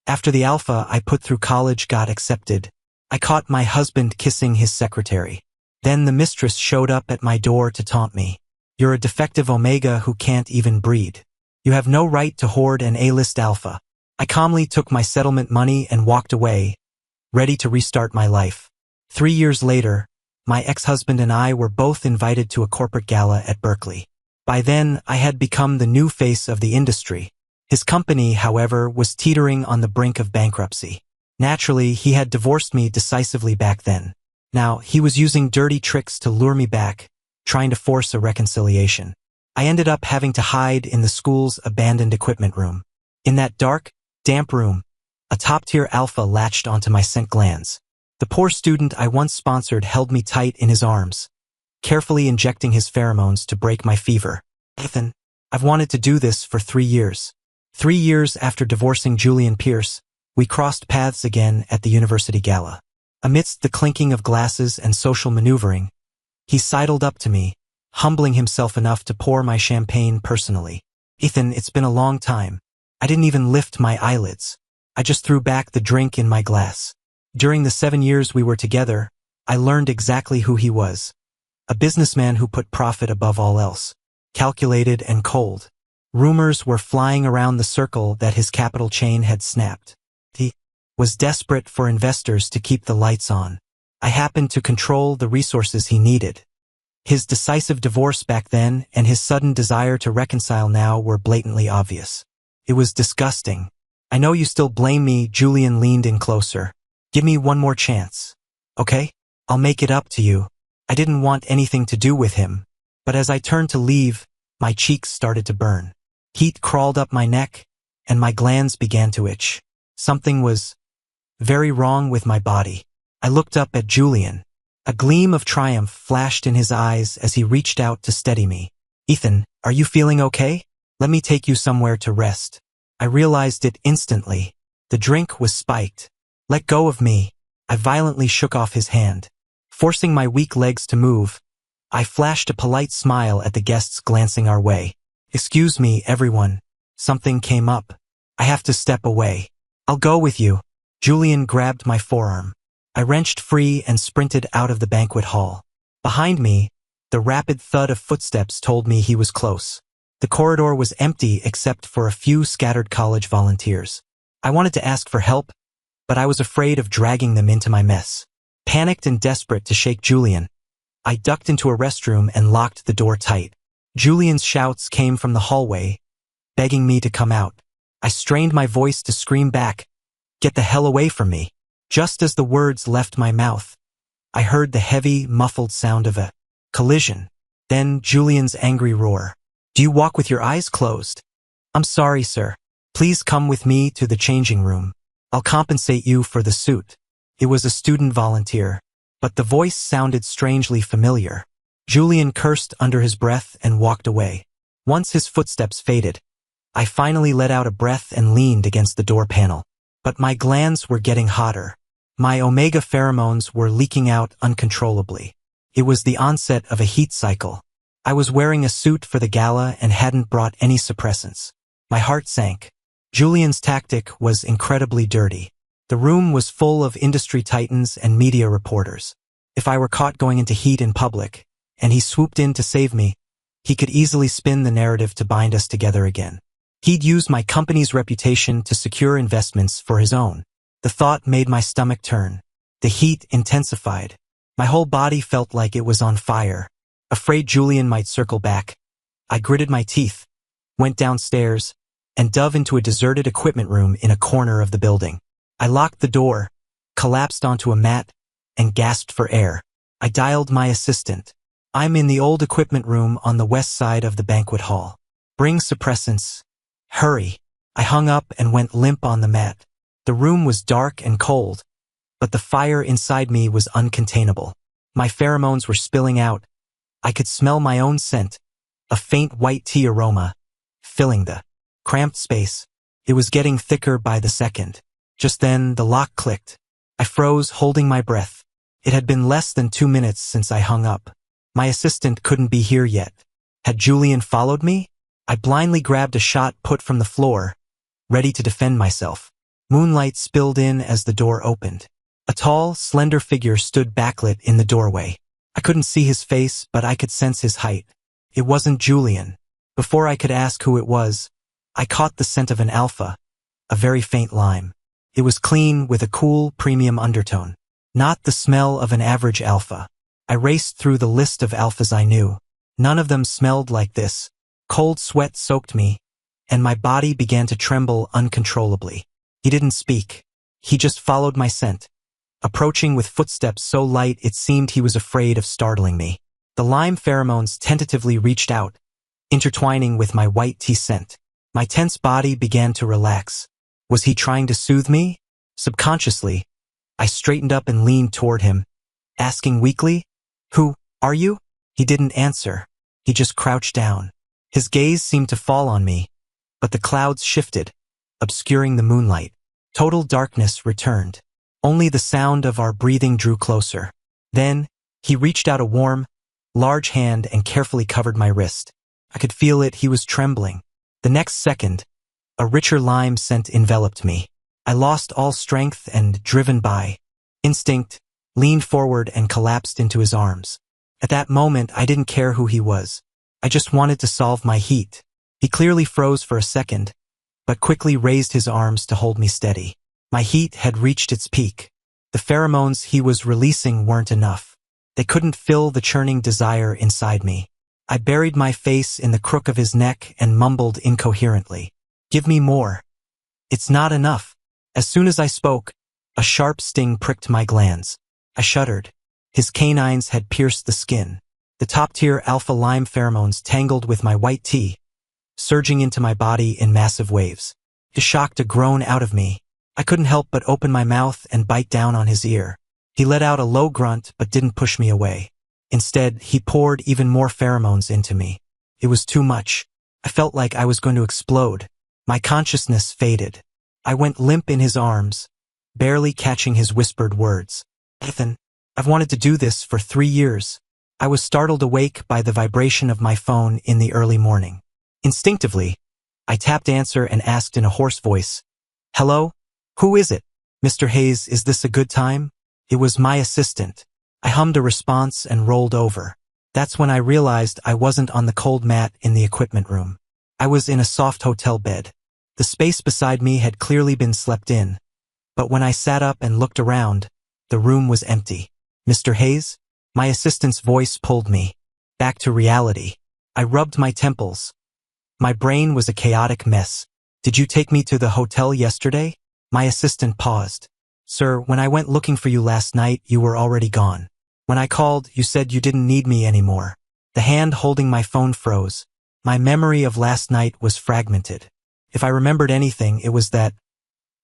After the alpha I put through college got accepted, I caught my husband kissing his secretary. Then the mistress showed up at my door to taunt me. You're a defective omega who can't even breed. You have no right to hoard an A-list alpha. I calmly took my settlement money and walked away, ready to restart my life. 3 years later, my ex-husband and I were both invited to a corporate gala at Berkeley. By then, I had become the new face of the industry. His company, however, was teetering on the brink of bankruptcy. Naturally, he had divorced me decisively back then. Now, he was using dirty tricks to lure me back, trying to force a reconciliation. I ended up having to hide in the school's abandoned equipment room. In that dark, damp room, a top-tier alpha latched onto my scent glands. The poor student I once sponsored held me tight in his arms, carefully injecting his pheromones to break my fever. Ethan, I've wanted to do this for 3 years. 3 years after divorcing Julian Pierce, we crossed paths again at the university gala. Amidst the clinking of glasses and social maneuvering, he sidled up to me, humbling himself enough to pour my champagne personally. Ethan, it's been a long time. I didn't even lift my eyelids. I just threw back the drink in my glass. During the 7 years we were together, I learned exactly who he was. A businessman who put profit above all else. Calculated and cold. Rumors were flying around the circle that his capital chain had snapped. He was desperate for investors to keep the lights on. I happened to control the resources he needed. His decisive divorce back then and his sudden desire to reconcile now were blatantly obvious. It was disgusting. I know you still blame me. Julian leaned in closer. Give me one more chance. Okay? I'll make it up to you. I didn't want anything to do with him. But as I turned to leave, my cheeks started to burn. Heat crawled up my neck, and my glands began to itch. Something was very wrong with my body. I looked up at Julian. A gleam of triumph flashed in his eyes as he reached out to steady me. Ethan, are you feeling okay? Let me take you somewhere to rest. I realized it instantly. The drink was spiked. Let go of me. I violently shook off his hand. Forcing my weak legs to move, I flashed a polite smile at the guests glancing our way. Excuse me, everyone. Something came up. I have to step away. I'll go with you. Julian grabbed my forearm. I wrenched free and sprinted out of the banquet hall. Behind me, the rapid thud of footsteps told me he was close. The corridor was empty except for a few scattered college volunteers. I wanted to ask for help, but I was afraid of dragging them into my mess. Panicked and desperate to shake Julian, I ducked into a restroom and locked the door tight. Julian's shouts came from the hallway, begging me to come out. I strained my voice to scream back, "Get the hell away from me." Just as the words left my mouth, I heard the heavy, muffled sound of a collision. Then Julian's angry roar. "Do you walk with your eyes closed?" "I'm sorry, sir. Please come with me to the changing room. I'll compensate you for the suit." It was a student volunteer, but the voice sounded strangely familiar. Julian cursed under his breath and walked away. Once his footsteps faded, I finally let out a breath and leaned against the door panel. But my glands were getting hotter. My omega pheromones were leaking out uncontrollably. It was the onset of a heat cycle. I was wearing a suit for the gala and hadn't brought any suppressants. My heart sank. Julian's tactic was incredibly dirty. The room was full of industry titans and media reporters. If I were caught going into heat in public, and he swooped in to save me, he could easily spin the narrative to bind us together again. He'd use my company's reputation to secure investments for his own. The thought made my stomach turn. The heat intensified. My whole body felt like it was on fire. Afraid Julian might circle back, I gritted my teeth, went downstairs, and dove into a deserted equipment room in a corner of the building. I locked the door, collapsed onto a mat, and gasped for air. I dialed my assistant. "I'm in the old equipment room on the west side of the banquet hall. Bring suppressants. Hurry." I hung up and went limp on the mat. The room was dark and cold, but the fire inside me was uncontainable. My pheromones were spilling out. I could smell my own scent, a faint white tea aroma, filling the cramped space. It was getting thicker by the second. Just then, the lock clicked. I froze, holding my breath. It had been less than 2 minutes since I hung up. My assistant couldn't be here yet. Had Julian followed me? I blindly grabbed a shot put from the floor, ready to defend myself. Moonlight spilled in as the door opened. A tall, slender figure stood backlit in the doorway. I couldn't see his face, but I could sense his height. It wasn't Julian. Before I could ask who it was, I caught the scent of an alpha, a very faint lime. It was clean with a cool, premium undertone. Not the smell of an average alpha. I raced through the list of alphas I knew. None of them smelled like this. Cold sweat soaked me, and my body began to tremble uncontrollably. He didn't speak. He just followed my scent, approaching with footsteps so light it seemed he was afraid of startling me. The lime pheromones tentatively reached out, intertwining with my white tea scent. My tense body began to relax. Was he trying to soothe me? Subconsciously, I straightened up and leaned toward him, asking weakly, "Who are you?" He didn't answer. He just crouched down. His gaze seemed to fall on me, but the clouds shifted, obscuring the moonlight. Total darkness returned. Only the sound of our breathing drew closer. Then, he reached out a warm, large hand and carefully covered my wrist. I could feel it, he was trembling. The next second, a richer lime scent enveloped me. I lost all strength and, driven by instinct, leaned forward and collapsed into his arms. At that moment, I didn't care who he was. I just wanted to solve my heat. He clearly froze for a second, but quickly raised his arms to hold me steady. My heat had reached its peak. The pheromones he was releasing weren't enough. They couldn't fill the churning desire inside me. I buried my face in the crook of his neck and mumbled incoherently, "Give me more. It's not enough." As soon as I spoke, a sharp sting pricked my glands. I shuddered. His canines had pierced the skin. The top-tier alpha lime pheromones tangled with my white tea, surging into my body in massive waves. It shocked a groan out of me. I couldn't help but open my mouth and bite down on his ear. He let out a low grunt but didn't push me away. Instead, he poured even more pheromones into me. It was too much. I felt like I was going to explode. My consciousness faded. I went limp in his arms, barely catching his whispered words. "Ethan, I've wanted to do this for 3 years." I was startled awake by the vibration of my phone in the early morning. Instinctively, I tapped answer and asked in a hoarse voice, "Hello? Who is it? Mr. Hayes, is this a good time?" It was my assistant. I hummed a response and rolled over. That's when I realized I wasn't on the cold mat in the equipment room. I was in a soft hotel bed. The space beside me had clearly been slept in, but when I sat up and looked around, the room was empty. "Mr. Hayes?" My assistant's voice pulled me back to reality. I rubbed my temples. My brain was a chaotic mess. "Did you take me to the hotel yesterday?" My assistant paused. "Sir, when I went looking for you last night, you were already gone. When I called, you said you didn't need me anymore." The hand holding my phone froze. My memory of last night was fragmented. If I remembered anything, it was that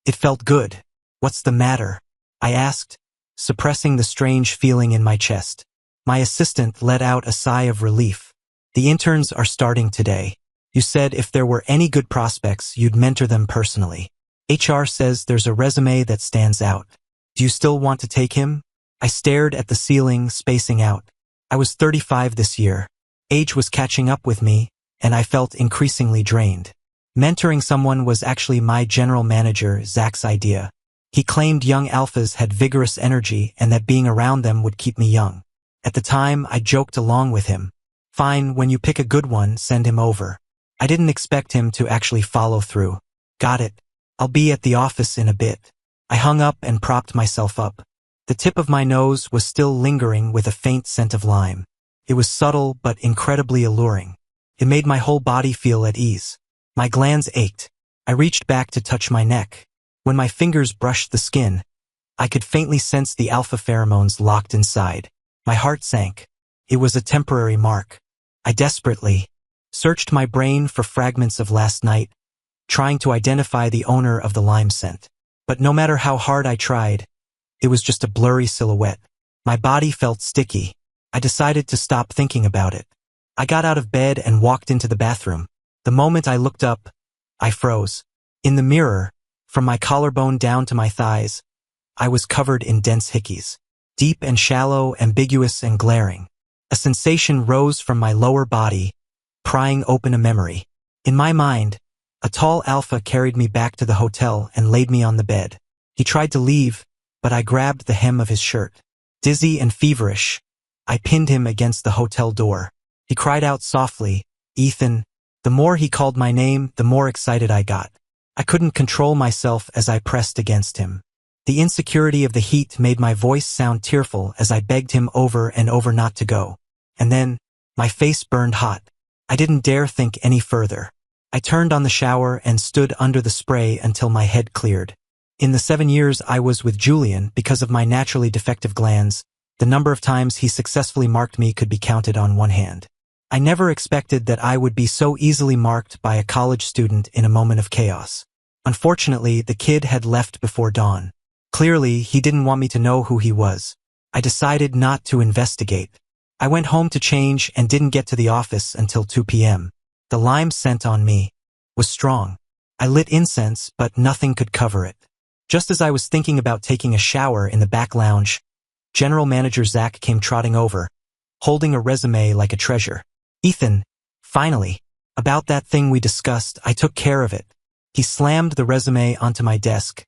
it felt good. "What's the matter?" I asked, suppressing the strange feeling in my chest. My assistant let out a sigh of relief. "The interns are starting today. You said if there were any good prospects, you'd mentor them personally. HR says there's a resume that stands out. Do you still want to take him?" I stared at the ceiling, spacing out. I was 35 this year. Age was catching up with me, and I felt increasingly drained. Mentoring someone was actually my general manager, Zach's idea. He claimed young alphas had vigorous energy and that being around them would keep me young. At the time, I joked along with him. "Fine, when you pick a good one, send him over." I didn't expect him to actually follow through. "Got it. I'll be at the office in a bit." I hung up and propped myself up. The tip of my nose was still lingering with a faint scent of lime. It was subtle but incredibly alluring. It made my whole body feel at ease. My glands ached. I reached back to touch my neck. When my fingers brushed the skin, I could faintly sense the alpha pheromones locked inside. My heart sank. It was a temporary mark. I desperately searched my brain for fragments of last night, trying to identify the owner of the lime scent. But no matter how hard I tried, it was just a blurry silhouette. My body felt sticky. I decided to stop thinking about it. I got out of bed and walked into the bathroom. The moment I looked up, I froze. In the mirror, from my collarbone down to my thighs, I was covered in dense hickeys. Deep and shallow, ambiguous and glaring. A sensation rose from my lower body, prying open a memory. In my mind, A tall alpha carried me back to the hotel and laid me on the bed. He tried to leave, but I grabbed the hem of his shirt. Dizzy and feverish, I pinned him against the hotel door. He cried out softly, "Ethan." The more he called my name, the more excited I got. I couldn't control myself as I pressed against him. The insecurity of the heat made my voice sound tearful as I begged him over and over not to go. And then, my face burned hot. I didn't dare think any further. I turned on the shower and stood under the spray until my head cleared. In the 7 years I was with Julian, because of my naturally defective glands, the number of times he successfully marked me could be counted on one hand. I never expected that I would be so easily marked by a college student in a moment of chaos. Unfortunately, the kid had left before dawn. Clearly, he didn't want me to know who he was. I decided not to investigate. I went home to change and didn't get to the office until 2 p.m. The lime scent on me was strong. I lit incense, but nothing could cover it. Just as I was thinking about taking a shower in the back lounge, General Manager Zach came trotting over, holding a resume like a treasure. "Ethan, finally. About that thing we discussed, I took care of it." He slammed the resume onto my desk,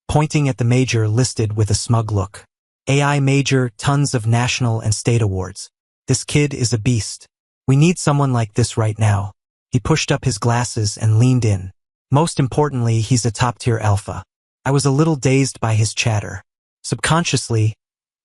pointing at the major listed with a smug look. "AI major, tons of national and state awards. This kid is a beast. We need someone like this right now." He pushed up his glasses and leaned in. "Most importantly, he's a top-tier alpha." I was a little dazed by his chatter. Subconsciously,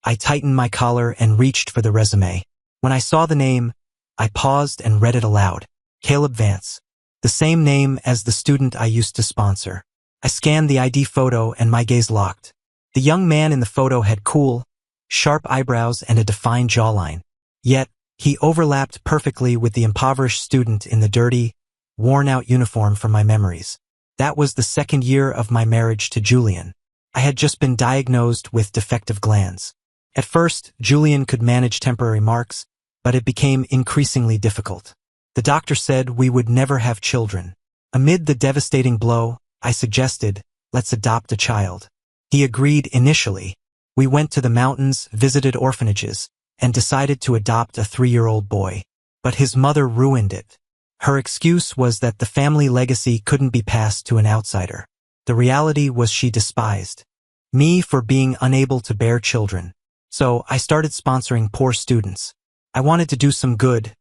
I tightened my collar and reached for the resume. When I saw the name, I paused and read it aloud. Caleb Vance. The same name as the student I used to sponsor. I scanned the ID photo and my gaze locked. The young man in the photo had cool, sharp eyebrows and a defined jawline. Yet, he overlapped perfectly with the impoverished student in the dirty, worn-out uniform from my memories. That was the 2nd year of my marriage to Julian. I had just been diagnosed with defective glands. At first, Julian could manage temporary marks, but it became increasingly difficult. The doctor said we would never have children. Amid the devastating blow, I suggested, "Let's adopt a child." He agreed initially. We went to the mountains, visited orphanages, and decided to adopt a 3-year-old boy. But his mother ruined it. Her excuse was that the family legacy couldn't be passed to an outsider. The reality was she despised me for being unable to bear children. So I started sponsoring poor students. I wanted to do some good,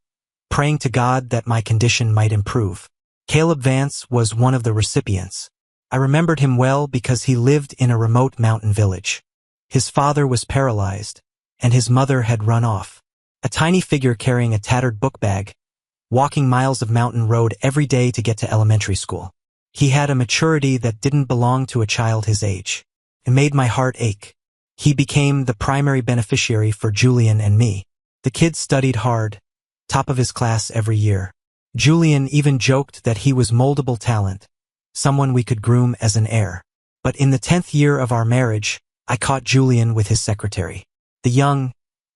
praying to God that my condition might improve. Caleb Vance was one of the recipients. I remembered him well because he lived in a remote mountain village. His father was paralyzed, and his mother had run off. A tiny figure carrying a tattered book bag, walking miles of mountain road every day to get to elementary school. He had a maturity that didn't belong to a child his age. It made my heart ache. He became the primary beneficiary for Julian and me. The kid studied hard, top of his class every year. Julian even joked that he was moldable talent, someone we could groom as an heir. But in the 10th year of our marriage, I caught Julian with his secretary. The young,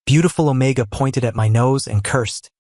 beautiful Omega pointed at my nose and cursed.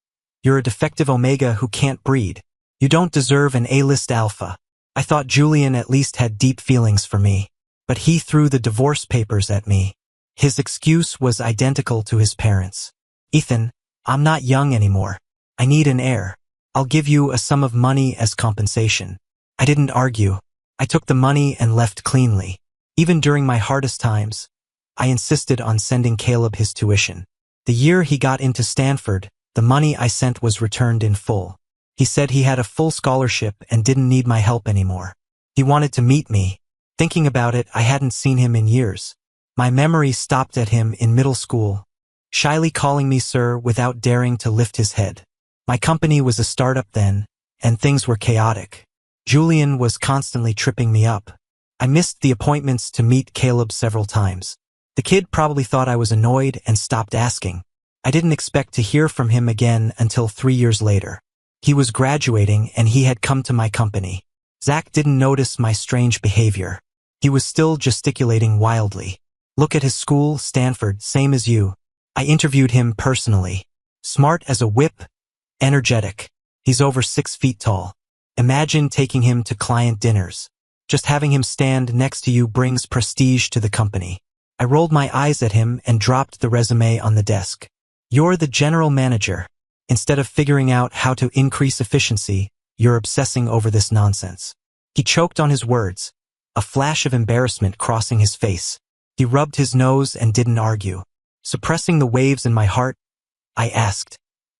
"You're a defective Omega who can't breed. You don't deserve an A-list alpha." I thought Julian at least had deep feelings for me, but he threw the divorce papers at me. His excuse was identical to his parents. "Ethan, I'm not young anymore. I need an heir. I'll give you a sum of money as compensation." I didn't argue. I took the money and left cleanly. Even during my hardest times, I insisted on sending Caleb his tuition. The year he got into Stanford, the money I sent was returned in full. He said he had a full scholarship and didn't need my help anymore. He wanted to meet me. Thinking about it, I hadn't seen him in years. My memory stopped at him in middle school, shyly calling me sir without daring to lift his head. My company was a startup then, and things were chaotic. Julian was constantly tripping me up. I missed the appointments to meet Caleb several times. The kid probably thought I was annoyed and stopped asking. I didn't expect to hear from him again until 3 years later. He was graduating and he had come to my company. Zach didn't notice my strange behavior. He was still gesticulating wildly. "Look at his school, Stanford, same as you." I interviewed him personally. Smart as a whip, energetic. He's over 6 feet tall. Imagine taking him to client dinners. Just having him stand next to you brings prestige to the company. I rolled my eyes at him and dropped the resume on the desk. "You're the general manager." Instead of figuring out how to increase efficiency, You're obsessing over this nonsense." He choked on his words, a flash of embarrassment crossing his face. He rubbed his nose and didn't argue. Suppressing the waves in my heart, I asked,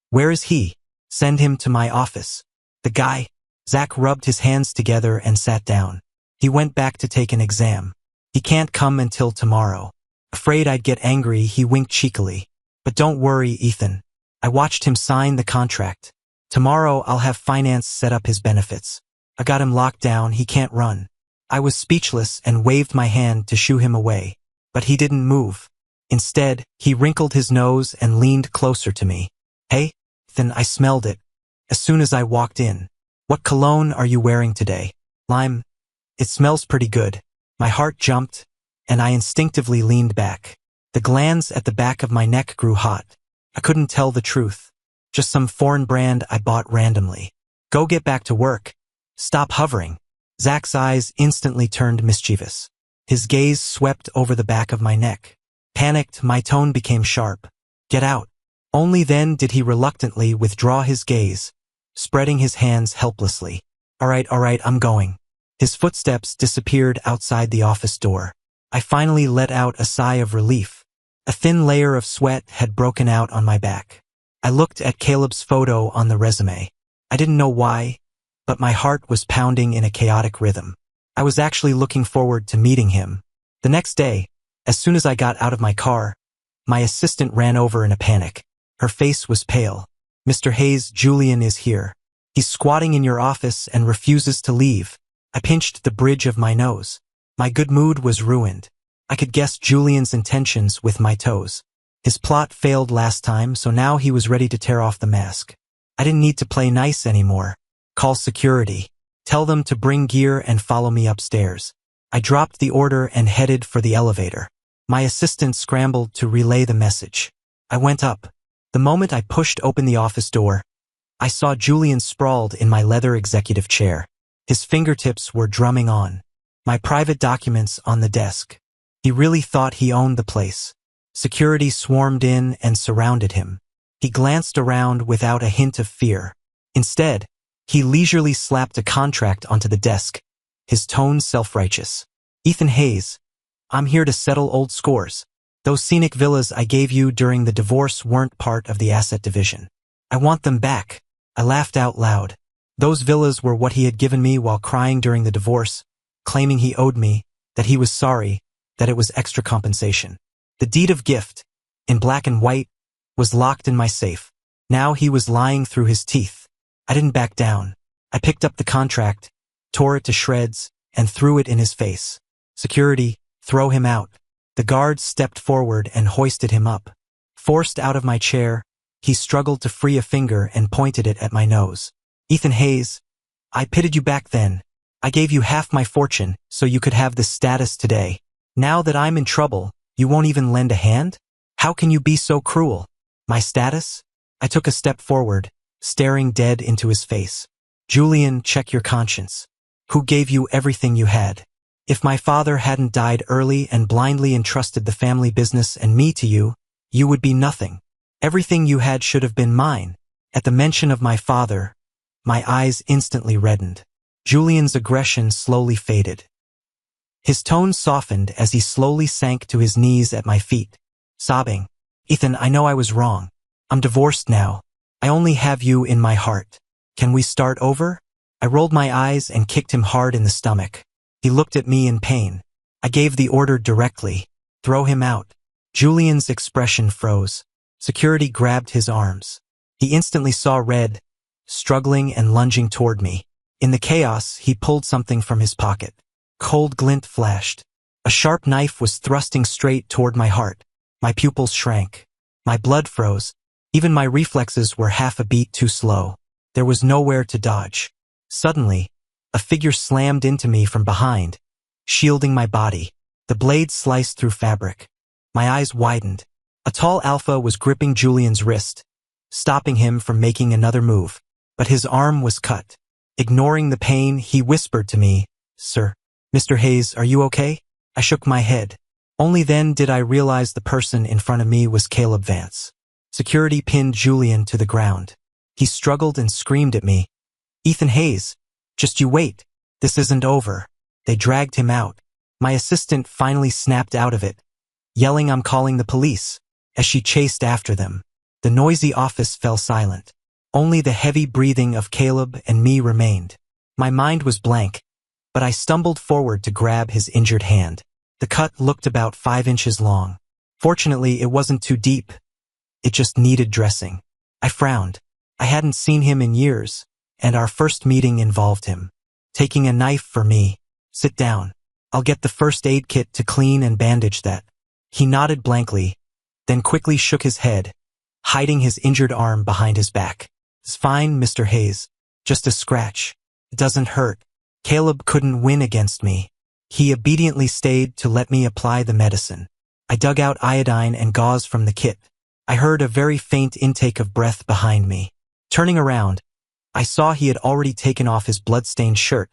"Where is he?" "Send him to my office." "The guy?" Zach rubbed his hands together and sat down. He went back to take an exam. "He can't come until tomorrow." Afraid I'd get angry, he winked cheekily. "But don't worry, Ethan. I watched him sign the contract. Tomorrow I'll have finance set up his benefits. I got him locked down, he can't run." I was speechless and waved my hand to shoo him away. But he didn't move. Instead, he wrinkled his nose and leaned closer to me. "Hey, Ethan," I smelled it as soon as I walked in. "What cologne are you wearing today?" "Lime. It smells pretty good." My heart jumped, and I instinctively leaned back. The glands at the back of my neck grew hot. I couldn't tell the truth. Just some foreign brand I bought randomly. "Go get back to work. Stop hovering." Zach's eyes instantly turned mischievous. His gaze swept over the back of my neck. Panicked, my tone became sharp. "Get out." Only then did he reluctantly withdraw his gaze, spreading his hands helplessly. All right, I'm going." His footsteps disappeared outside the office door. I finally let out a sigh of relief. A thin layer of sweat had broken out on my back. I looked at Caleb's photo on the resume. I didn't know why, but my heart was pounding in a chaotic rhythm. I was actually looking forward to meeting him. The next day, as soon as I got out of my car, my assistant ran over in a panic. Her face was pale. "Mr. Hayes, Julian is here. He's squatting in your office and refuses to leave." I pinched the bridge of my nose. My good mood was ruined. I could guess Julian's intentions with my toes. His plot failed last time, so now he was ready to tear off the mask. I didn't need to play nice anymore. "Call security. Tell them to bring gear and follow me upstairs." I dropped the order and headed for the elevator. My assistant scrambled to relay the message. I went up. The moment I pushed open the office door, I saw Julian sprawled in my leather executive chair. His fingertips were drumming on my private documents on the desk. He really thought he owned the place. Security swarmed in and surrounded him. He glanced around without a hint of fear. Instead, he leisurely slapped a contract onto the desk, his tone self-righteous. "Ethan Hayes, I'm here to settle old scores. Those scenic villas I gave you during the divorce weren't part of the asset division. I want them back." I laughed out loud. Those villas were what he had given me while crying during the divorce, claiming he owed me, that he was sorry, that it was extra compensation. The deed of gift, in black and white, was locked in my safe. Now he was lying through his teeth. I didn't back down. I picked up the contract, tore it to shreds, and threw it in his face. "Security, throw him out." The guards stepped forward and hoisted him up. Forced out of my chair, he struggled to free a finger and pointed it at my nose. "Ethan Hayes, I pitied you back then. I gave you half my fortune so you could have this status today. Now that I'm in trouble, you won't even lend a hand? How can you be so cruel?" "My status?" I took a step forward, staring dead into his face. "Julian, check your conscience. Who gave you everything you had? If my father hadn't died early and blindly entrusted the family business and me to you, you would be nothing. Everything you had should have been mine." At the mention of my father, my eyes instantly reddened. Julian's aggression slowly faded. His tone softened as he slowly sank to his knees at my feet, sobbing. "Ethan, I know I was wrong. I'm divorced now. I only have you in my heart. Can we start over?" I rolled my eyes and kicked him hard in the stomach. He looked at me in pain. I gave the order directly. "Throw him out." Julian's expression froze. Security grabbed his arms. He instantly saw red, struggling and lunging toward me. In the chaos, he pulled something from his pocket. Cold glint flashed. A sharp knife was thrusting straight toward my heart. My pupils shrank. My blood froze. Even my reflexes were half a beat too slow. There was nowhere to dodge. Suddenly, a figure slammed into me from behind, shielding my body. The blade sliced through fabric. My eyes widened. A tall alpha was gripping Julian's wrist, stopping him from making another move. But his arm was cut. Ignoring the pain, he whispered to me, "Sir, Mr. Hayes, are you okay?" I shook my head. Only then did I realize the person in front of me was Caleb Vance. Security pinned Julian to the ground. He struggled and screamed at me, Ethan Hayes, just you wait. This isn't over. They dragged him out. My assistant finally snapped out of it, yelling I'm calling the police. As she chased after them, the noisy office fell silent. Only the heavy breathing of Caleb and me remained. My mind was blank, but I stumbled forward to grab his injured hand. The cut looked about 5 inches long. Fortunately, it wasn't too deep. It just needed dressing. I frowned. I hadn't seen him in years, and our first meeting involved him taking a knife for me. Sit down. I'll get the first aid kit to clean and bandage that. He nodded blankly, then quickly shook his head, hiding his injured arm behind his back. It's fine, Mr. Hayes. Just a scratch. It doesn't hurt. Caleb couldn't win against me. He obediently stayed to let me apply the medicine. I dug out iodine and gauze from the kit. I heard a very faint intake of breath behind me. Turning around, I saw he had already taken off his blood-stained shirt,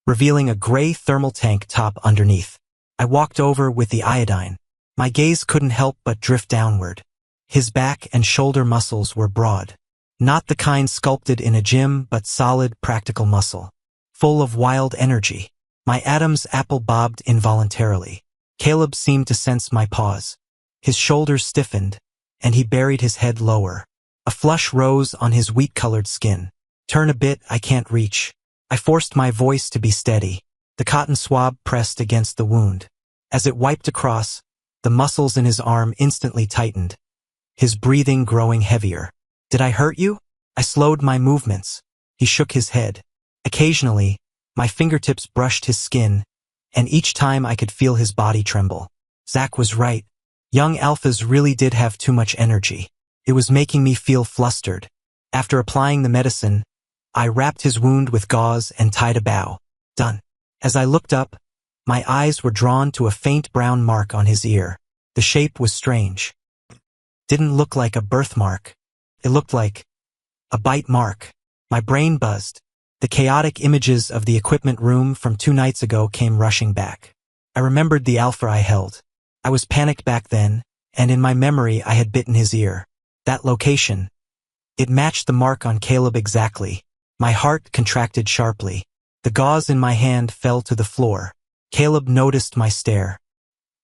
revealing a gray thermal tank top underneath. I walked over with the iodine. My gaze couldn't help but drift downward. His back and shoulder muscles were broad. Not the kind sculpted in a gym, but solid, practical muscle. Full of wild energy. My Adam's apple bobbed involuntarily. Caleb seemed to sense my pause. His shoulders stiffened, and he buried his head lower. A flush rose on his wheat-colored skin. Turn a bit, I can't reach. I forced my voice to be steady. The cotton swab pressed against the wound. As it wiped across, the muscles in his arm instantly tightened, his breathing growing heavier. Did I hurt you? I slowed my movements. He shook his head. Occasionally, my fingertips brushed his skin, and each time I could feel his body tremble. Zach was right. Young alphas really did have too much energy. It was making me feel flustered. After applying the medicine, I wrapped his wound with gauze and tied a bow. Done. As I looked up, my eyes were drawn to a faint brown mark on his ear. The shape was strange. Didn't look like a birthmark. It looked like a bite mark. My brain buzzed. The chaotic images of the equipment room from 2 nights ago came rushing back. I remembered the alpha I held. I was panicked back then, and in my memory I had bitten his ear. That location. It matched the mark on Caleb exactly. My heart contracted sharply. The gauze in my hand fell to the floor. Caleb noticed my stare.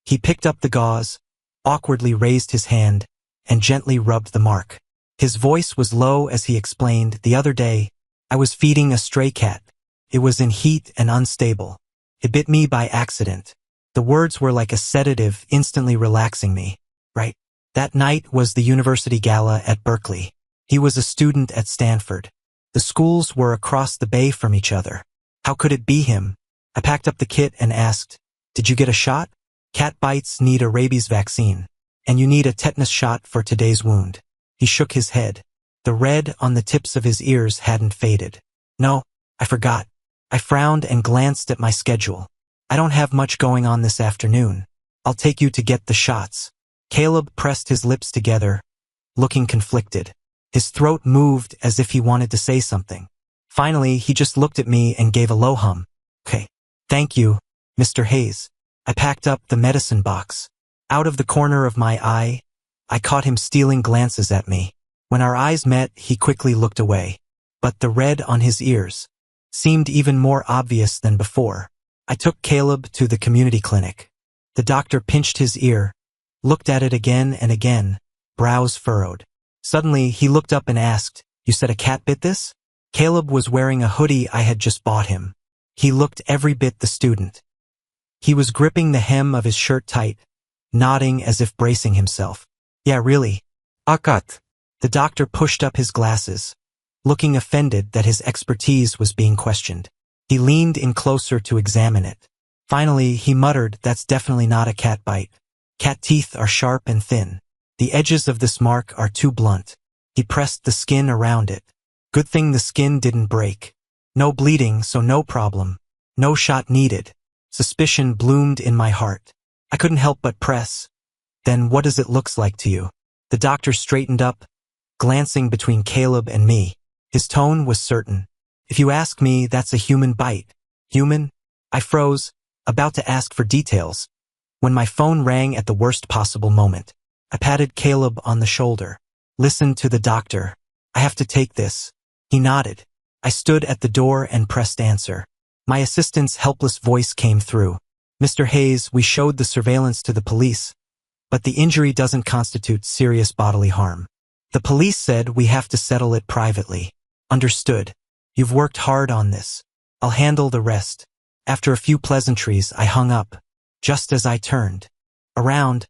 He picked up the gauze, awkwardly raised his hand, and gently rubbed the mark. His voice was low as he explained, the other day, I was feeding a stray cat. It was in heat and unstable. It bit me by accident. The words were like a sedative, instantly relaxing me. Right. That night was the university gala at Berkeley. He was a student at Stanford. The schools were across the bay from each other. How could it be him? I packed up the kit and asked, did you get a shot? Cat bites need a rabies vaccine, and you need a tetanus shot for today's wound. He shook his head. The red on the tips of his ears hadn't faded. No, I forgot. I frowned and glanced at my schedule. I don't have much going on this afternoon. I'll take you to get the shots. Caleb pressed his lips together, looking conflicted. His throat moved as if he wanted to say something. Finally, he just looked at me and gave a low hum. Okay. Thank you, Mr. Hayes. I packed up the medicine box. Out of the corner of my eye, I caught him stealing glances at me. When our eyes met, he quickly looked away. But the red on his ears seemed even more obvious than before. I took Caleb to the community clinic. The doctor pinched his ear, looked at it again and again, brows furrowed. Suddenly, he looked up and asked, you said a cat bit this? Caleb was wearing a hoodie I had just bought him. He looked every bit the student. He was gripping the hem of his shirt tight, nodding as if bracing himself. Yeah, really. A cat. The doctor pushed up his glasses, looking offended that his expertise was being questioned. He leaned in closer to examine it. Finally, he muttered, that's definitely not a cat bite. Cat teeth are sharp and thin. The edges of this mark are too blunt. He pressed the skin around it. Good thing the skin didn't break. No bleeding, so no problem. No shot needed. Suspicion bloomed in my heart. I couldn't help but press. Then what does it look like to you? The doctor straightened up, glancing between Caleb and me. His tone was certain. If you ask me, that's a human bite. Human? I froze, about to ask for details, when my phone rang at the worst possible moment. I patted Caleb on the shoulder. Listen to the doctor. I have to take this. He nodded. I stood at the door and pressed answer. My assistant's helpless voice came through. Mr. Hayes, we showed the surveillance to the police, but the injury doesn't constitute serious bodily harm. The police said we have to settle it privately. Understood. You've worked hard on this. I'll handle the rest. After a few pleasantries, I hung up. Just as I turned around,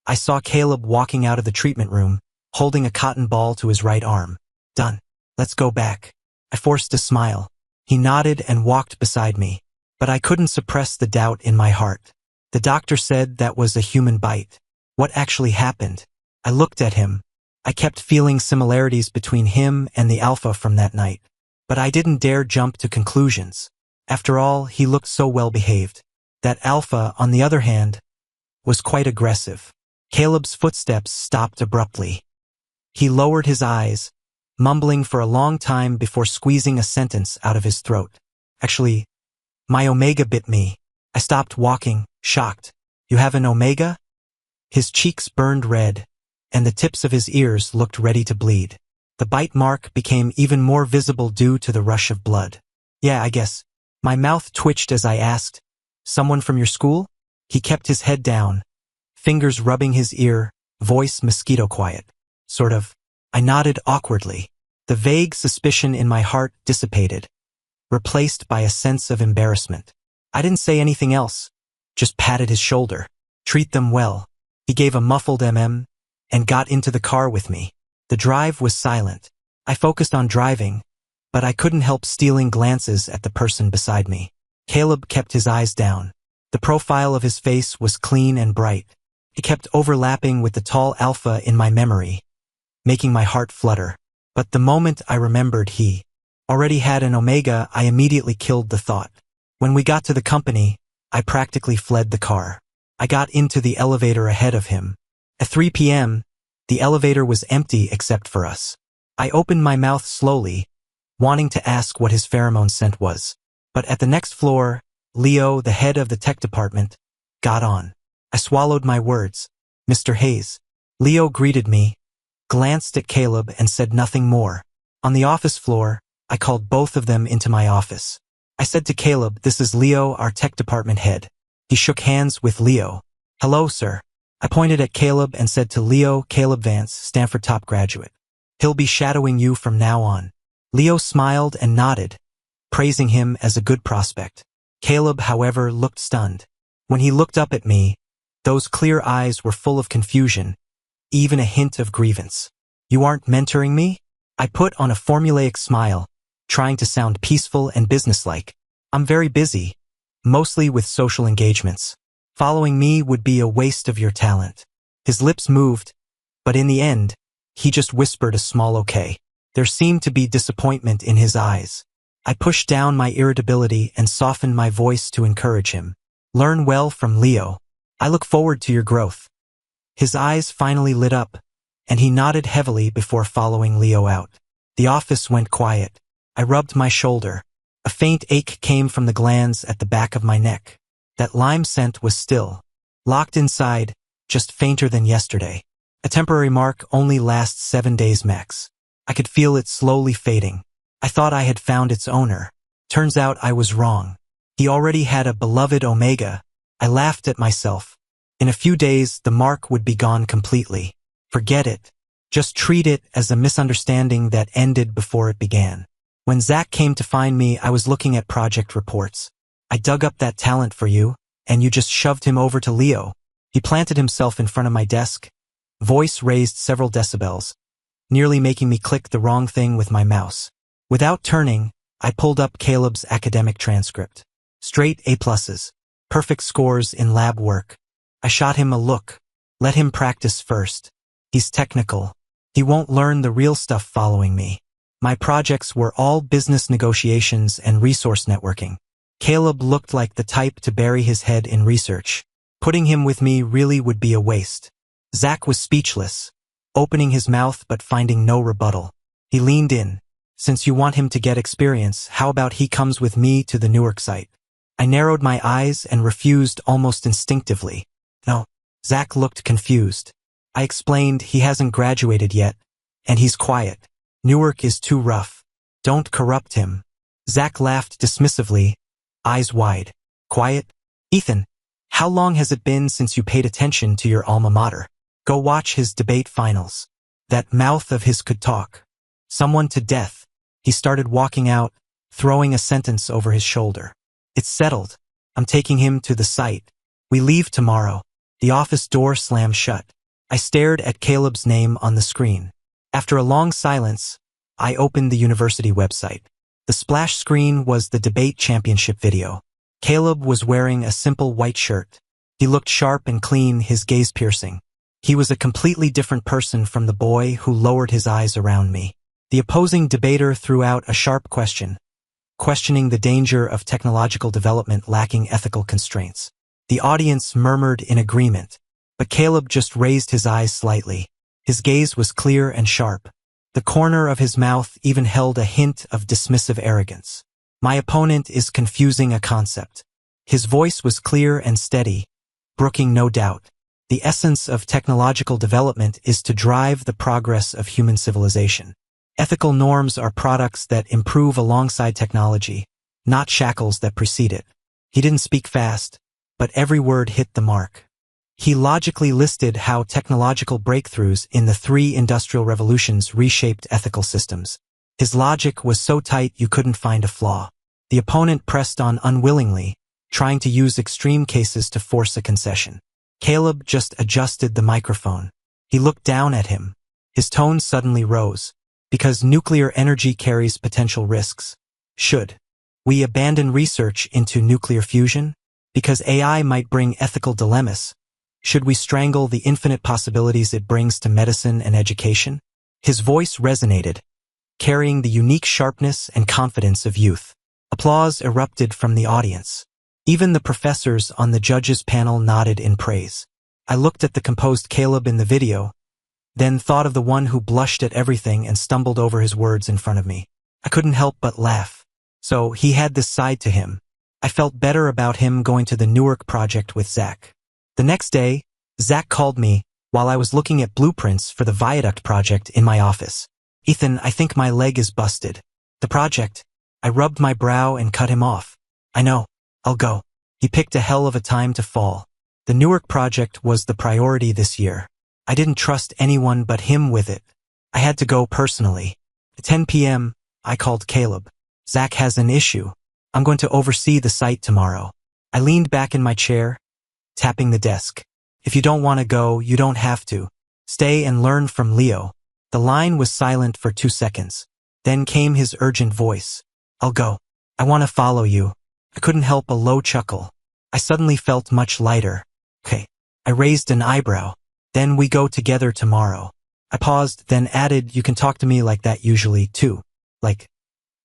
I saw Caleb walking out of the treatment room, holding a cotton ball to his right arm. Done. Let's go back. I forced a smile. He nodded and walked beside me, but I couldn't suppress the doubt in my heart. The doctor said that was a human bite. What actually happened? I looked at him. I kept feeling similarities between him and the alpha from that night, but I didn't dare jump to conclusions. After all, he looked so well behaved. That alpha, on the other hand, was quite aggressive. Caleb's footsteps stopped abruptly. He lowered his eyes, mumbling for a long time before squeezing a sentence out of his throat. Actually, my omega bit me. I stopped walking, shocked. You have an omega? His cheeks burned red, and the tips of his ears looked ready to bleed. The bite mark became even more visible due to the rush of blood. Yeah, I guess. My mouth twitched as I asked, someone from your school? He kept his head down, fingers rubbing his ear, voice mosquito quiet. Sort of. I nodded awkwardly. The vague suspicion in my heart dissipated, replaced by a sense of embarrassment. I didn't say anything else, just patted his shoulder. Treat them well. He gave a muffled mm and got into the car with me. The drive was silent. I focused on driving, but I couldn't help stealing glances at the person beside me. Caleb kept his eyes down. The profile of his face was clean and bright. He kept overlapping with the tall alpha in my memory, making my heart flutter. But the moment I remembered he already had an omega, I immediately killed the thought. When we got to the company, I practically fled the car. I got into the elevator ahead of him. At 3 p.m., the elevator was empty except for us. I opened my mouth slowly, wanting to ask what his pheromone scent was. But at the next floor, Leo, the head of the tech department, got on. I swallowed my words. Mr. Hayes. Leo greeted me, glanced at Caleb and said nothing more. On the office floor, I called both of them into my office. I said to Caleb, this is Leo, our tech department head. He shook hands with Leo. Hello, sir. I pointed at Caleb and said to Leo, Caleb Vance, Stanford top graduate. He'll be shadowing you from now on. Leo smiled and nodded, praising him as a good prospect. Caleb, however, looked stunned. When he looked up at me, those clear eyes were full of confusion, even a hint of grievance. You aren't mentoring me? I put on a formulaic smile, trying to sound peaceful and businesslike. I'm very busy, mostly with social engagements. Following me would be a waste of your talent. His lips moved, but in the end, he just whispered a small okay. There seemed to be disappointment in his eyes. I pushed down my irritability and softened my voice to encourage him. Learn well from Leo. I look forward to your growth. His eyes finally lit up, and he nodded heavily before following Leo out. The office went quiet. I rubbed my shoulder. A faint ache came from the glands at the back of my neck. That lime scent was still locked inside, just fainter than yesterday. A temporary mark only lasts 7 days max. I could feel it slowly fading. I thought I had found its owner. Turns out I was wrong. He already had a beloved omega. I laughed at myself. In a few days, the mark would be gone completely. Forget it. Just treat it as a misunderstanding that ended before it began. When Zach came to find me, I was looking at project reports. I dug up that talent for you, and you just shoved him over to Leo. He planted himself in front of my desk, voice raised several decibels, nearly making me click the wrong thing with my mouse. Without turning, I pulled up Caleb's academic transcript. Straight A+, perfect scores in lab work. I shot him a look. Let him practice first. He's technical. He won't learn the real stuff following me. My projects were all business negotiations and resource networking. Caleb looked like the type to bury his head in research. Putting him with me really would be a waste. Zach was speechless, opening his mouth but finding no rebuttal. He leaned in. Since you want him to get experience, how about he comes with me to the Newark site? I narrowed my eyes and refused almost instinctively. No. Zach looked confused. I explained he hasn't graduated yet, and he's quiet. Newark is too rough. Don't corrupt him. Zach laughed dismissively, eyes wide. Quiet? Ethan, how long has it been since you paid attention to your alma mater? Go watch his debate finals. That mouth of his could talk. Someone to death. He started walking out, throwing a sentence over his shoulder. It's settled. I'm taking him to the site. We leave tomorrow. The office door slammed shut. I stared at Caleb's name on the screen. After a long silence, I opened the university website. The splash screen was the debate championship video. Caleb was wearing a simple white shirt. He looked sharp and clean, his gaze piercing. He was a completely different person from the boy who lowered his eyes around me. The opposing debater threw out a sharp question, questioning the danger of technological development lacking ethical constraints. The audience murmured in agreement, but Caleb just raised his eyes slightly. His gaze was clear and sharp. The corner of his mouth even held a hint of dismissive arrogance. My opponent is confusing a concept. His voice was clear and steady, brooking no doubt. The essence of technological development is to drive the progress of human civilization. Ethical norms are products that improve alongside technology, not shackles that precede it. He didn't speak fast, but every word hit the mark. He logically listed how technological breakthroughs in the 3 industrial revolutions reshaped ethical systems. His logic was so tight you couldn't find a flaw. The opponent pressed on unwillingly, trying to use extreme cases to force a concession. Caleb just adjusted the microphone. He looked down at him. His tone suddenly rose. Because nuclear energy carries potential risks. Should we abandon research into nuclear fusion? Because AI might bring ethical dilemmas. Should we strangle the infinite possibilities it brings to medicine and education? His voice resonated, carrying the unique sharpness and confidence of youth. Applause erupted from the audience. Even the professors on the judges' panel nodded in praise. I looked at the composed Caleb in the video, then thought of the one who blushed at everything and stumbled over his words in front of me. I couldn't help but laugh. So he had this side to him. I felt better about him going to the Newark project with Zach. The next day, Zach called me while I was looking at blueprints for the viaduct project in my office. Ethan, I think my leg is busted. The project? I rubbed my brow and cut him off. I know. I'll go. He picked a hell of a time to fall. The Newark project was the priority this year. I didn't trust anyone but him with it. I had to go personally. At 10 p.m., I called Caleb. Zach has an issue. I'm going to oversee the site tomorrow. I leaned back in my chair, tapping the desk. If you don't want to go, you don't have to. Stay and learn from Leo. The line was silent for 2 seconds. Then came his urgent voice. I'll go. I want to follow you. I couldn't help a low chuckle. I suddenly felt much lighter. Okay. I raised an eyebrow. Then we go together tomorrow. I paused, then added, you can talk to me like that usually, too. Like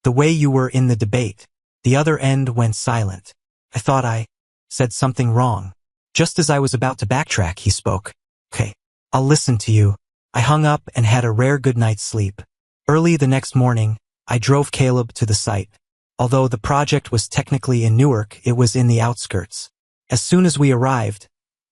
the way you were in the debate. The other end went silent. I thought I said something wrong. Just as I was about to backtrack, he spoke. Okay, I'll listen to you. I hung up and had a rare good night's sleep. Early the next morning, I drove Caleb to the site. Although the project was technically in Newark, it was in the outskirts. As soon as we arrived,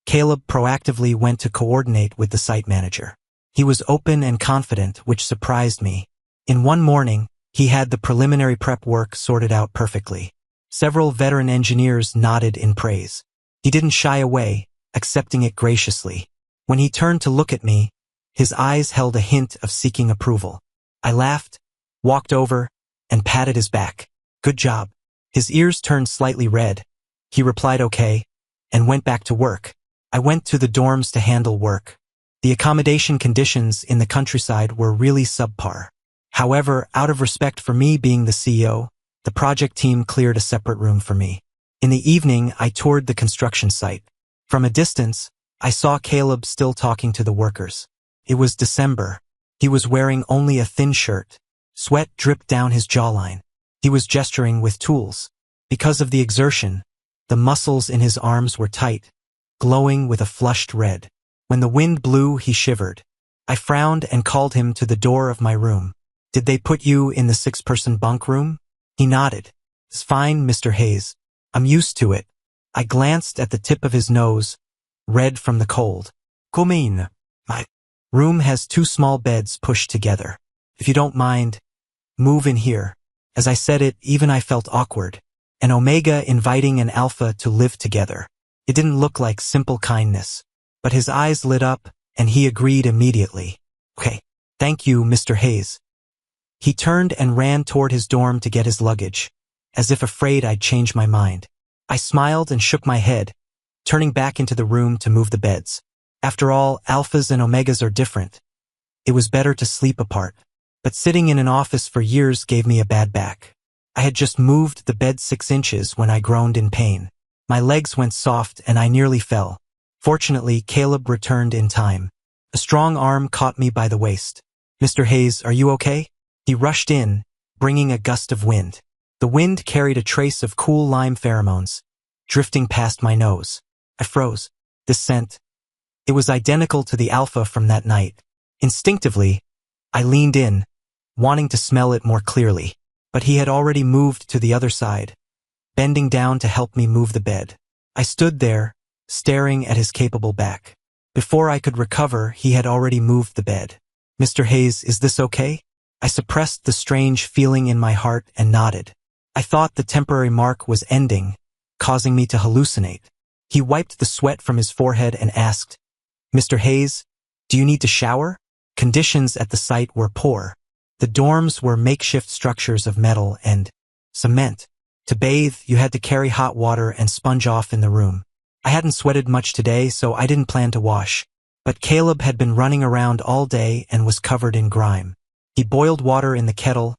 Caleb proactively went to coordinate with the site manager. He was open and confident, which surprised me. In one morning, he had the preliminary prep work sorted out perfectly. Several veteran engineers nodded in praise. He didn't shy away, accepting it graciously. When he turned to look at me, his eyes held a hint of seeking approval. I laughed, walked over, and patted his back. Good job. His ears turned slightly red. He replied okay, and went back to work. I went to the dorms to handle work. The accommodation conditions in the countryside were really subpar. However, out of respect for me being the CEO, the project team cleared a separate room for me. In the evening, I toured the construction site. From a distance, I saw Caleb still talking to the workers. It was December. He was wearing only a thin shirt. Sweat dripped down his jawline. He was gesturing with tools. Because of the exertion, the muscles in his arms were tight, glowing with a flushed red. When the wind blew, he shivered. I frowned and called him to the door of my room. Did they put you in the 6-person bunk room? He nodded. It's fine, Mr. Hayes. I'm used to it. I glanced at the tip of his nose, red from the cold. Come in. My room has 2 small beds pushed together. If you don't mind, move in here. As I said it, even I felt awkward. An Omega inviting an Alpha to live together. It didn't look like simple kindness. But his eyes lit up, and he agreed immediately. Okay, thank you, Mr. Hayes. He turned and ran toward his dorm to get his luggage, as if afraid I'd change my mind. I smiled and shook my head, turning back into the room to move the beds. After all, Alphas and Omegas are different. It was better to sleep apart. But sitting in an office for years gave me a bad back. I had just moved the bed 6 inches when I groaned in pain. My legs went soft and I nearly fell. Fortunately, Caleb returned in time. A strong arm caught me by the waist. Mr. Hayes, are you okay? He rushed in, bringing a gust of wind. The wind carried a trace of cool lime pheromones, drifting past my nose. I froze. This scent. It was identical to the Alpha from that night. Instinctively, I leaned in, wanting to smell it more clearly. But he had already moved to the other side, bending down to help me move the bed. I stood there, staring at his capable back. Before I could recover, he had already moved the bed. Mr. Hayes, is this okay? I suppressed the strange feeling in my heart and nodded. I thought the temporary mark was ending, causing me to hallucinate. He wiped the sweat from his forehead and asked, Mr. Hayes, do you need to shower? Conditions at the site were poor. The dorms were makeshift structures of metal and cement. To bathe, you had to carry hot water and sponge off in the room. I hadn't sweated much today, so I didn't plan to wash. But Caleb had been running around all day and was covered in grime. He boiled water in the kettle,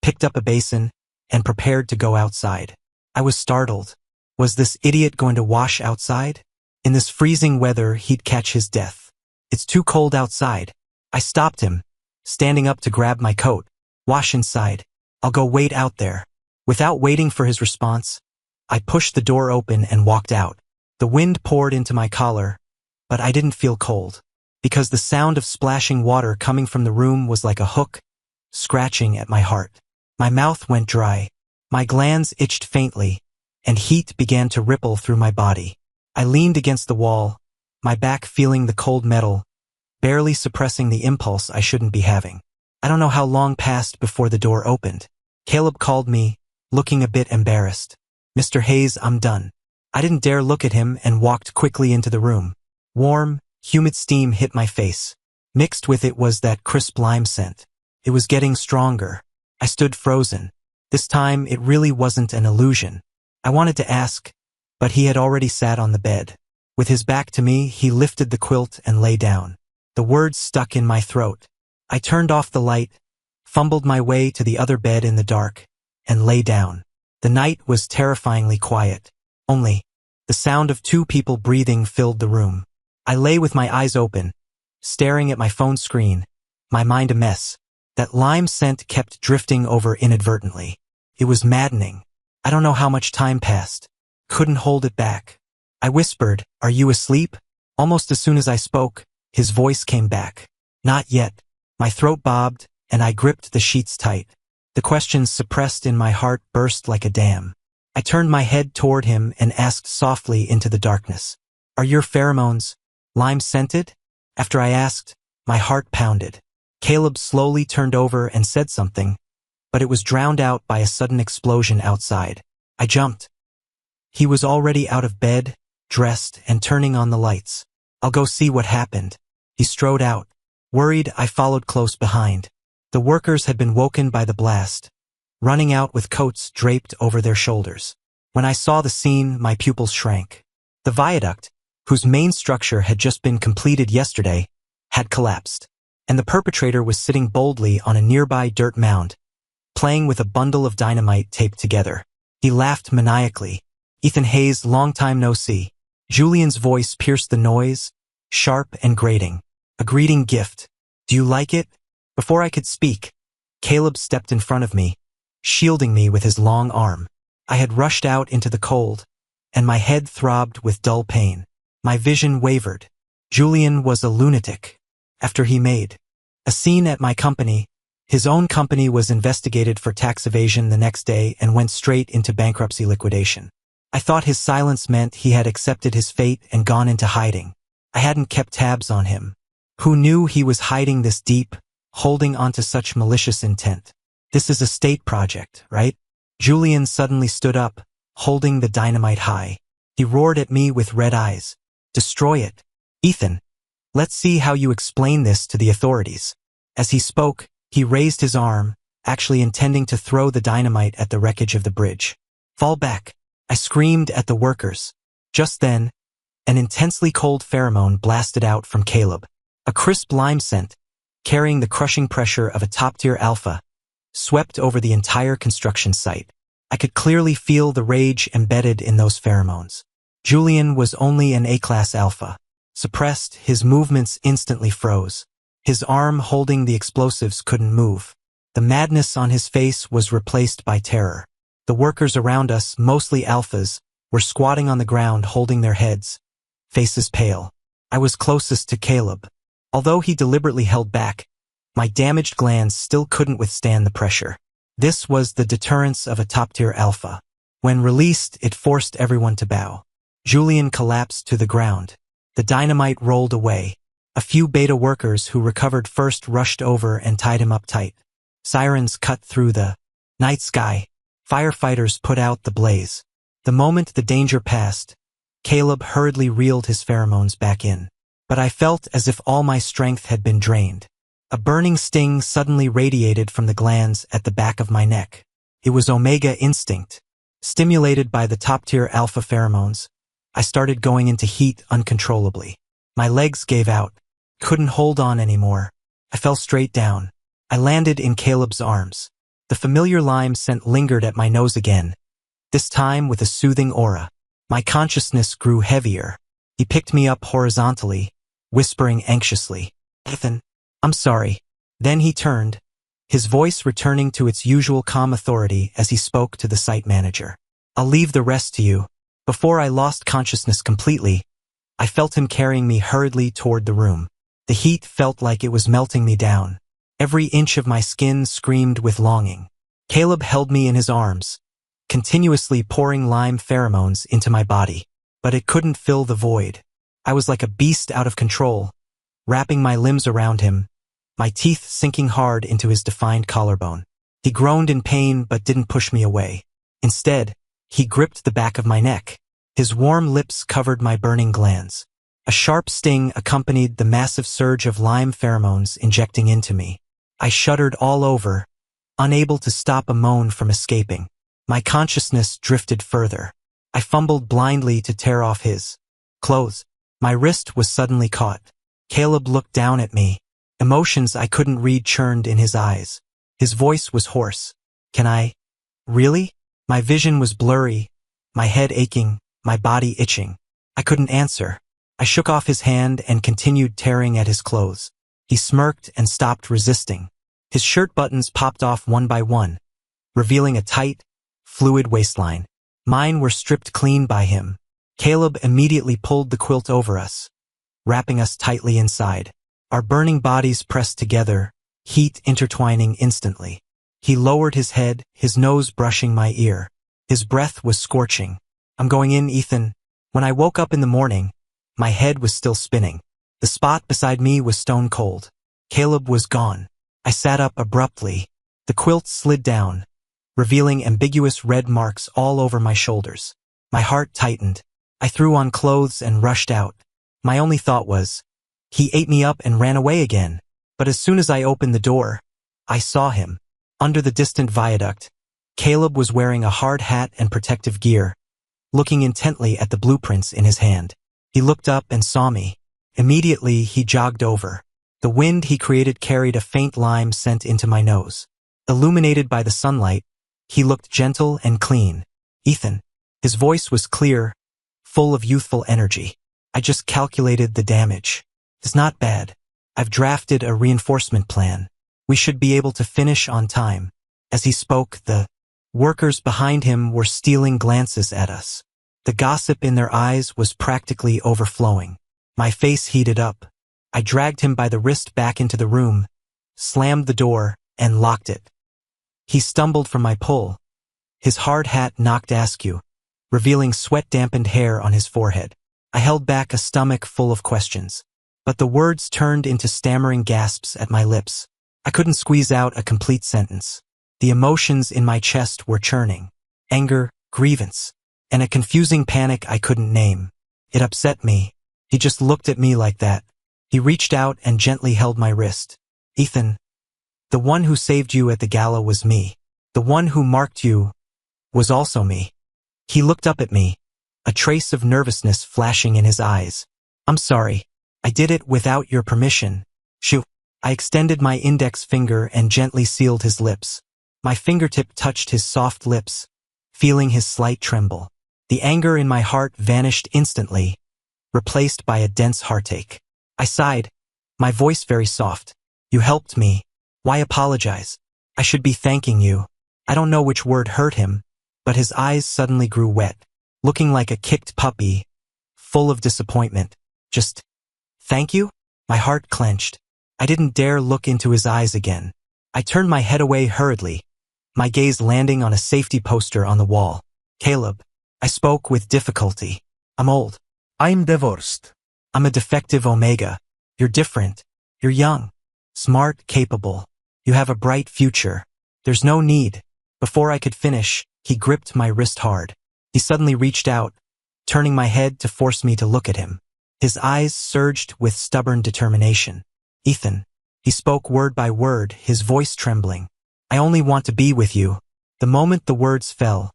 picked up a basin, and prepared to go outside. I was startled. Was this idiot going to wash outside? In this freezing weather, he'd catch his death. It's too cold outside. I stopped him, standing up to grab my coat. Wash inside. I'll go wait out there. Without waiting for his response, I pushed the door open and walked out. The wind poured into my collar, but I didn't feel cold, because the sound of splashing water coming from the room was like a hook, scratching at my heart. My mouth went dry, my glands itched faintly, and heat began to ripple through my body. I leaned against the wall, my back feeling the cold metal, barely suppressing the impulse I shouldn't be having. I don't know how long passed before the door opened. Caleb called me, looking a bit embarrassed. Mr. Hayes, I'm done. I didn't dare look at him and walked quickly into the room. Warm, humid steam hit my face. Mixed with it was that crisp lime scent. It was getting stronger. I stood frozen. This time, it really wasn't an illusion. I wanted to ask, but he had already sat on the bed. With his back to me, he lifted the quilt and lay down. The words stuck in my throat. I turned off the light, fumbled my way to the other bed in the dark, and lay down. The night was terrifyingly quiet. Only, the sound of 2 people breathing filled the room. I lay with my eyes open, staring at my phone screen, my mind a mess. That lime scent kept drifting over inadvertently. It was maddening. I don't know how much time passed. Couldn't hold it back. I whispered, "Are you asleep?" Almost as soon as I spoke, his voice came back. Not yet. My throat bobbed, and I gripped the sheets tight. The questions suppressed in my heart burst like a dam. I turned my head toward him and asked softly into the darkness, "Are your pheromones lime-scented?" After I asked, my heart pounded. Caleb slowly turned over and said something, but it was drowned out by a sudden explosion outside. I jumped. He was already out of bed, dressed, and turning on the lights. "I'll go see what happened." He strode out. Worried, I followed close behind. The workers had been woken by the blast, running out with coats draped over their shoulders. When I saw the scene, my pupils shrank. The viaduct, whose main structure had just been completed yesterday, had collapsed, and the perpetrator was sitting boldly on a nearby dirt mound, playing with a bundle of dynamite taped together. He laughed maniacally. "Ethan Hayes, long time no see." Julian's voice pierced the noise, sharp and grating. "A greeting gift. Do you like it?" Before I could speak, Caleb stepped in front of me, shielding me with his long arm. I had rushed out into the cold, and my head throbbed with dull pain. My vision wavered. Julian was a lunatic. After he made a scene at my company, his own company was investigated for tax evasion the next day and went straight into bankruptcy liquidation. I thought his silence meant he had accepted his fate and gone into hiding. I hadn't kept tabs on him. Who knew he was hiding this deep, holding onto such malicious intent? This is a state project, right? Julian suddenly stood up, holding the dynamite high. He roared at me with red eyes. Destroy it. Ethan, let's see how you explain this to the authorities. As he spoke, he raised his arm, actually intending to throw the dynamite at the wreckage of the bridge. Fall back. I screamed at the workers. Just then, an intensely cold pheromone blasted out from Caleb. A crisp lime scent, carrying the crushing pressure of a top-tier alpha, swept over the entire construction site. I could clearly feel the rage embedded in those pheromones. Julian was only an A-class alpha. Suppressed, his movements instantly froze. His arm holding the explosives couldn't move. The madness on his face was replaced by terror. The workers around us, mostly alphas, were squatting on the ground holding their heads, faces pale. I was closest to Caleb. Although he deliberately held back, my damaged glands still couldn't withstand the pressure. This was the deterrence of a top-tier alpha. When released, it forced everyone to bow. Julian collapsed to the ground. The dynamite rolled away. A few beta workers who recovered first rushed over and tied him up tight. Sirens cut through the night sky. Firefighters put out the blaze. The moment the danger passed, Caleb hurriedly reeled his pheromones back in. But I felt as if all my strength had been drained. A burning sting suddenly radiated from the glands at the back of my neck. It was Omega instinct. Stimulated by the top-tier alpha pheromones, I started going into heat uncontrollably. My legs gave out. Couldn't hold on anymore. I fell straight down. I landed in Caleb's arms. The familiar lime scent lingered at my nose again, this time with a soothing aura. My consciousness grew heavier. He picked me up horizontally, whispering anxiously, "Ethan, I'm sorry." Then he turned, his voice returning to its usual calm authority as he spoke to the site manager. "I'll leave the rest to you." Before I lost consciousness completely, I felt him carrying me hurriedly toward the room. The heat felt like it was melting me down. Every inch of my skin screamed with longing. Caleb held me in his arms, continuously pouring lime pheromones into my body. But it couldn't fill the void. I was like a beast out of control, wrapping my limbs around him, my teeth sinking hard into his defined collarbone. He groaned in pain but didn't push me away. Instead, he gripped the back of my neck. His warm lips covered my burning glands. A sharp sting accompanied the massive surge of lime pheromones injecting into me. I shuddered all over, unable to stop a moan from escaping. My consciousness drifted further. I fumbled blindly to tear off his clothes. My wrist was suddenly caught. Caleb looked down at me. Emotions I couldn't read churned in his eyes. His voice was hoarse. "Can I? Really?" My vision was blurry, my head aching, my body itching. I couldn't answer. I shook off his hand and continued tearing at his clothes. He smirked and stopped resisting. His shirt buttons popped off one by one, revealing a tight, fluid waistline. Mine were stripped clean by him. Caleb immediately pulled the quilt over us, wrapping us tightly inside. Our burning bodies pressed together, heat intertwining instantly. He lowered his head, his nose brushing my ear. His breath was scorching. "I'm going in, Ethan." When I woke up in the morning, my head was still spinning. The spot beside me was stone cold. Caleb was gone. I sat up abruptly. The quilt slid down, revealing ambiguous red marks all over my shoulders. My heart tightened. I threw on clothes and rushed out. My only thought was, he ate me up and ran away again. But as soon as I opened the door, I saw him. Under the distant viaduct, Caleb was wearing a hard hat and protective gear, looking intently at the blueprints in his hand. He looked up and saw me. Immediately, he jogged over. The wind he created carried a faint lime scent into my nose. Illuminated by the sunlight, he looked gentle and clean. "Ethan." His voice was clear, full of youthful energy. "I just calculated the damage. It's not bad. I've drafted a reinforcement plan. We should be able to finish on time." As he spoke, the workers behind him were stealing glances at us. The gossip in their eyes was practically overflowing. My face heated up. I dragged him by the wrist back into the room, slammed the door, and locked it. He stumbled from my pull. His hard hat knocked askew, revealing sweat-dampened hair on his forehead. I held back a stomach full of questions, but the words turned into stammering gasps at my lips. I couldn't squeeze out a complete sentence. The emotions in my chest were churning. Anger, grievance, and a confusing panic I couldn't name. It upset me. He just looked at me like that. He reached out and gently held my wrist. Ethan, the one who saved you at the gala was me. The one who marked you was also me. He looked up at me, a trace of nervousness flashing in his eyes. I'm sorry. I did it without your permission. Shoo. I extended my index finger and gently sealed his lips. My fingertip touched his soft lips, feeling his slight tremble. The anger in my heart vanished instantly, replaced by a dense heartache. I sighed, my voice very soft. You helped me. Why apologize? I should be thanking you. I don't know which word hurt him, but his eyes suddenly grew wet, looking like a kicked puppy, full of disappointment. Just, thank you? My heart clenched. I didn't dare look into his eyes again. I turned my head away hurriedly, my gaze landing on a safety poster on the wall. Caleb, I spoke with difficulty. I'm old. I'm divorced. I'm a defective Omega. You're different. You're young, smart, capable. You have a bright future. There's no need. Before I could finish, he gripped my wrist hard. He suddenly reached out, turning my head to force me to look at him. His eyes surged with stubborn determination. Ethan. He spoke word by word, his voice trembling. I only want to be with you. The moment the words fell,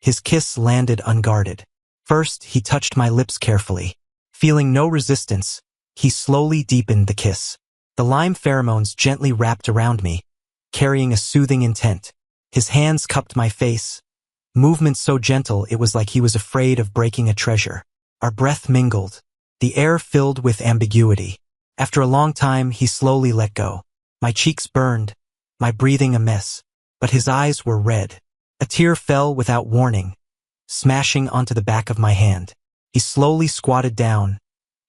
his kiss landed unguarded. First, he touched my lips carefully. Feeling no resistance, he slowly deepened the kiss. The lime pheromones gently wrapped around me, carrying a soothing intent. His hands cupped my face, movements so gentle it was like he was afraid of breaking a treasure. Our breath mingled, the air filled with ambiguity. After a long time, he slowly let go. My cheeks burned, my breathing a mess, but his eyes were red. A tear fell without warning, smashing onto the back of my hand. He slowly squatted down,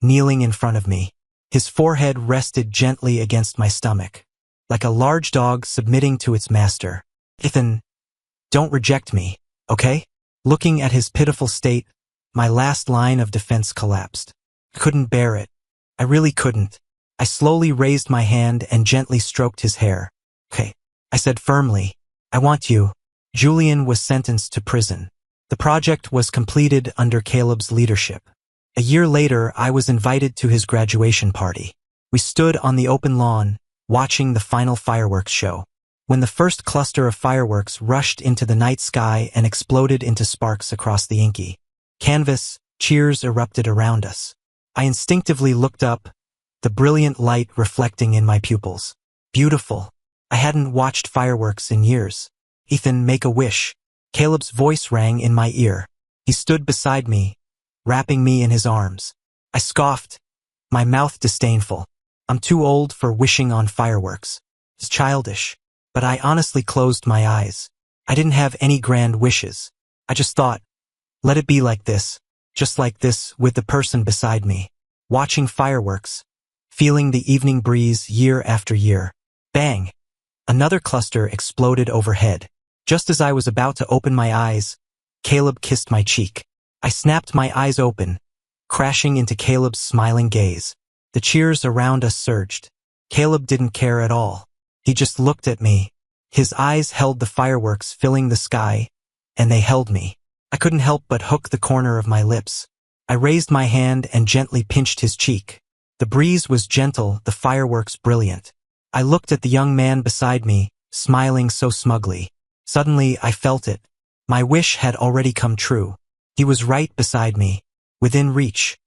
kneeling in front of me. His forehead rested gently against my stomach, like a large dog submitting to its master. Ethan, don't reject me, okay? Looking at his pitiful state, my last line of defense collapsed. Couldn't bear it. I really couldn't. I slowly raised my hand and gently stroked his hair. Okay, I said firmly. I want you. Julian was sentenced to prison. The project was completed under Caleb's leadership. A year later, I was invited to his graduation party. We stood on the open lawn, watching the final fireworks show. When the first cluster of fireworks rushed into the night sky and exploded into sparks across the inky canvas, cheers erupted around us. I instinctively looked up, the brilliant light reflecting in my pupils. Beautiful. I hadn't watched fireworks in years. Ethan, make a wish. Caleb's voice rang in my ear. He stood beside me, wrapping me in his arms. I scoffed, my mouth disdainful. I'm too old for wishing on fireworks. It's childish. But I honestly closed my eyes. I didn't have any grand wishes. I just thought, let it be like this, just like this with the person beside me, watching fireworks, feeling the evening breeze year after year. Bang! Another cluster exploded overhead. Just as I was about to open my eyes, Caleb kissed my cheek. I snapped my eyes open, crashing into Caleb's smiling gaze. The cheers around us surged. Caleb didn't care at all. He just looked at me. His eyes held the fireworks filling the sky, and they held me. I couldn't help but hook the corner of my lips. I raised my hand and gently pinched his cheek. The breeze was gentle, the fireworks brilliant. I looked at the young man beside me, smiling so smugly. Suddenly, I felt it. My wish had already come true. He was right beside me, within reach.